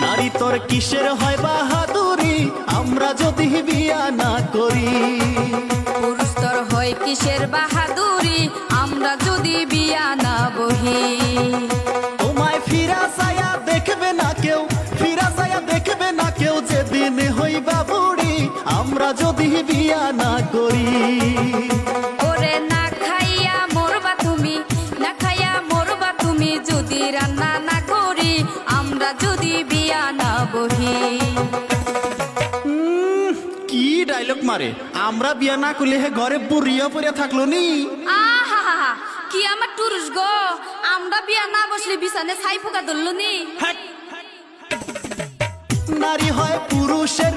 নারী তোর কিসের হয় বাহাদুরি আমরা যদি বিয়া না করি? পুরুষ তোর হয় কিসের বাহাদুরি আমরা যদি বিয়া না বহি? তোমায় ফিরা চায়া দেখবে না কেউ, ফিরা চায়া দেখবে না কেউ, যেদিন হইবা বুড়ি আমরা যদি বিয়া না করি। ওরে না খাইয়া মরবা তুমি, না খাইয়া মরবা তুমি যদি রান্না না করি আমরা যদি বিয়া না বহি। কি ডায়লগ মারে! আমরা বিয়া না করলে হে ঘরে বুড়িয়া পড়িয়া থাকলো নি। আহা কি আমার টুরুস গো, আমরা বিয়া না বসলে বিছানে ছাই পোকা ধরলো নি। নারী হয় পুরুষের